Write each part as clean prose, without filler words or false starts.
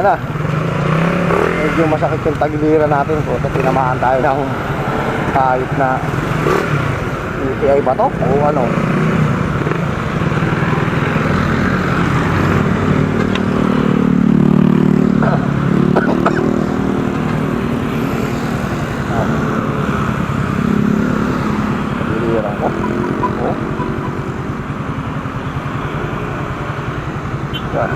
na. Medyo masakit yung tagiliran natin po. So tinamaan tayo ng kahit na UTI ba to o ano. Tagiliran ko. Oh. Yan.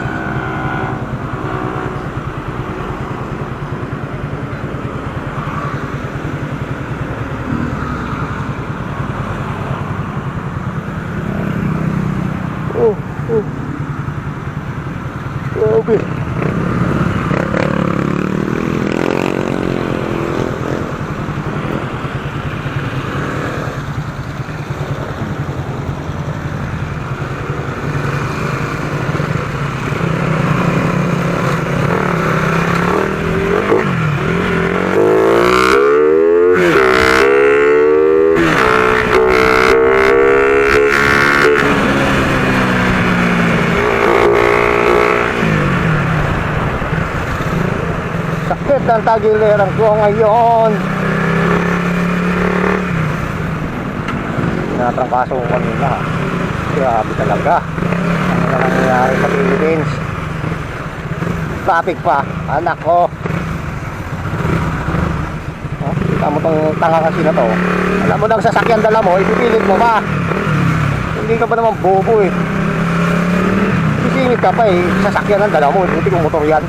Grabe. Sakit ang tagiliran ko ngayon. Tinatrangkaso ko kanina. Grabe talaga. Ano na nangyayari sa Philippines? Traffic pa, anak ko. Oh, kita mo tong tanga kasi na to. Alam mo nang sasakyan dala mo, ipipilit mo ba? Hindi ka ba naman bobo eh. Sisingit ka pa eh, sasakyan ang dala mo, hindi kong motor yan.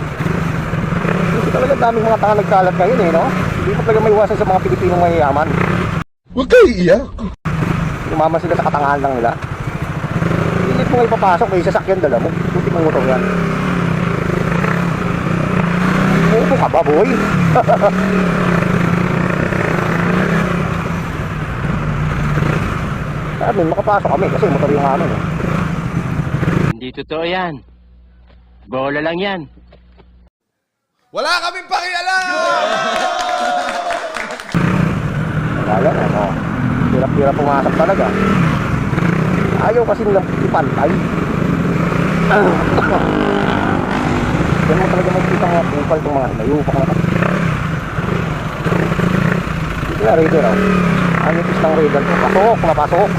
Kasi talaga daming mga tanga nagkalat ngayon eh, no? Hindi mo talaga may iwasan sa mga Pilipinong mayayaman. Huwag kayo iiyak. Umaman sila sa katangahan lang nila. Pilit mo nga ipapasok, may sasakyan dala mo. Buti mong motor yan. Upo ka ba, boy? Sabi, makapasok kami kasi motor yung amin eh. Hindi totoo yan. Bola lang yan. Wala kaming pakialam! Wala yan, ano. Hirap-hirap pumasok talaga. Ayaw kasi nilang ipantay. Yan mo talaga magkita mga kupal itong mga mayupak na. Dito na radar oh. Anipis ng radar ko. Pasok, napasok.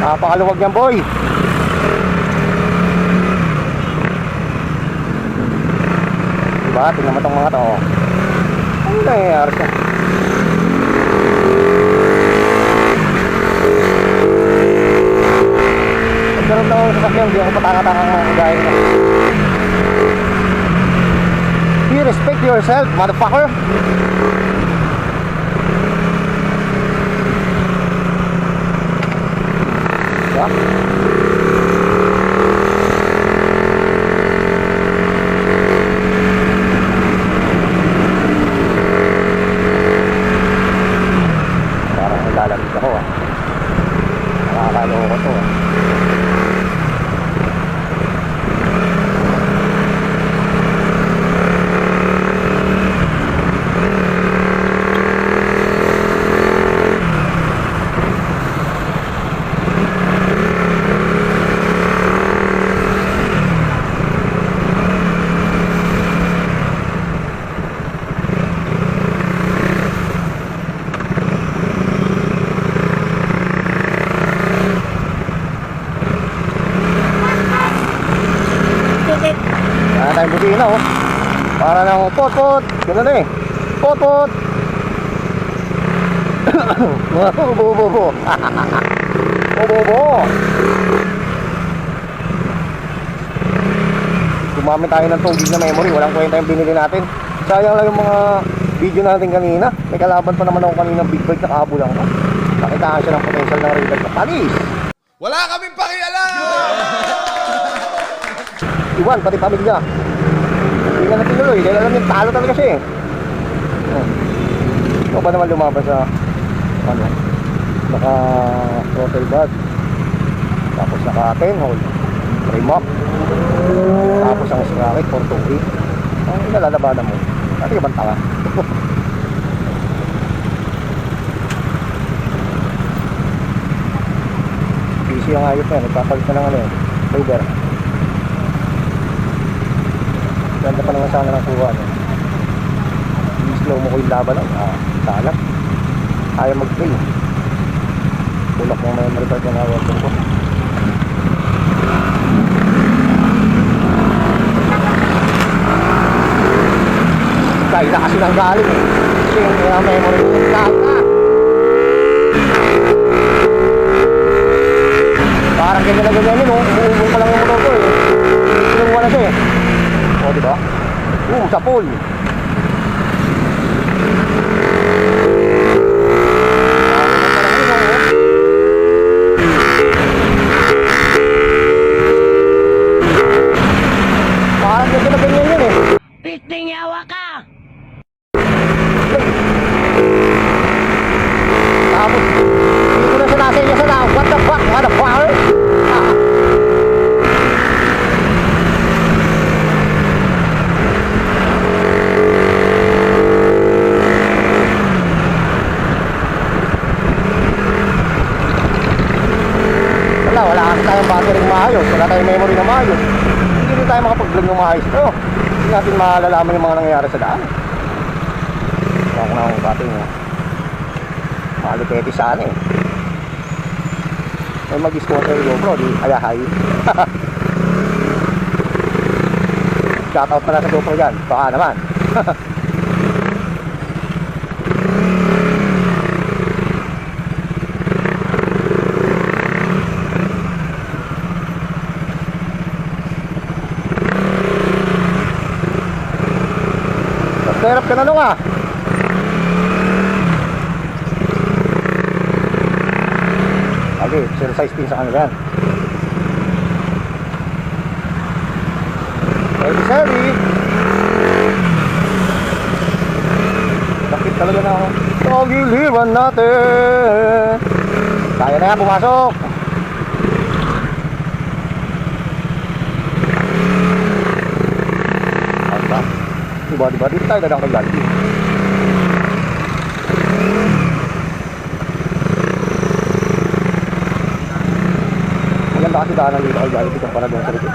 Napakaluwag yan, boy. Diba? Tingnan mo itong mga to. Ano nangyayari siya? Pagkaroon daw sa sakyan, hindi ako patanga-tangang mga gaya niya. You respect yourself, motherfucker. Diba? Parang nilalamig ako ah. Nakakaloko ko to ah. Wala tayong busina oh. Para nang pot-pot. Ganun eh. Pot-pot. Bobo. Bobo. Gumamit tayo ng 2 GB na memory. Walang kwenta yung binili natin. Sayang lang yung mga video natin kanina. May kalaban pa naman ako kanina. Big bike na kabo lang. Nakitaan siya ng potential ng radar sa palis. Wala kaming pakialam! Iwan, pati pamilya. Hindi na natuloy. Dahil alam yung talo talaga siya eh. Ito ba naman lumaban sa ano? Naka throttle bag. Tapos naka 10 hole. Trim up. Tapos ang sprocket 420. Ang inalalabanan mo. Ano yung banta ka? Busy yung ayot na yan. Nagpapalit na ng ano yun. Fader. Ganda pa naman sana ng kuha. No? I-slow mo ko yung laban. Salang. Ayaw mag-play. Tulak mo may maripad yung awal ko. Dahil na kasi nang galing eh. Kasi yung memory ko kahit na. Parang ganyan na ganyan yun, umuubong pa lang yung motor ko eh. Kinuha na siya eh. O diba? Sa pool. Parang ganyan na ganyan yun eh. Pisting yawa ka! Tapos, hindi ko na sinasa niya sa tao. What the fuck? What the fuck? Wala kasi tayong battery maayos. Wala tayong memory na maayos. Hindi rin tayo makapag-vlog ng maayos. Pero, hindi natin malalaman yung mga nangyayari sa daan. Huwag na akong battery mo. Malipeti sana eh. May mag-sponsor yung GoPro, di ayahay. Shoutout na lang sa GoPro dyan, baka naman. Serap ka na nung ah. Okay, exercise din sa kanila yan. Ready, sorry. Sakit talaga na ako. Tagiliran natin. Kaya na yan, pumasok. Diba, dito tayo dadang kay Jollibee. Maganda kasi daanan dito kay Jollibee kumpara doon sa likod.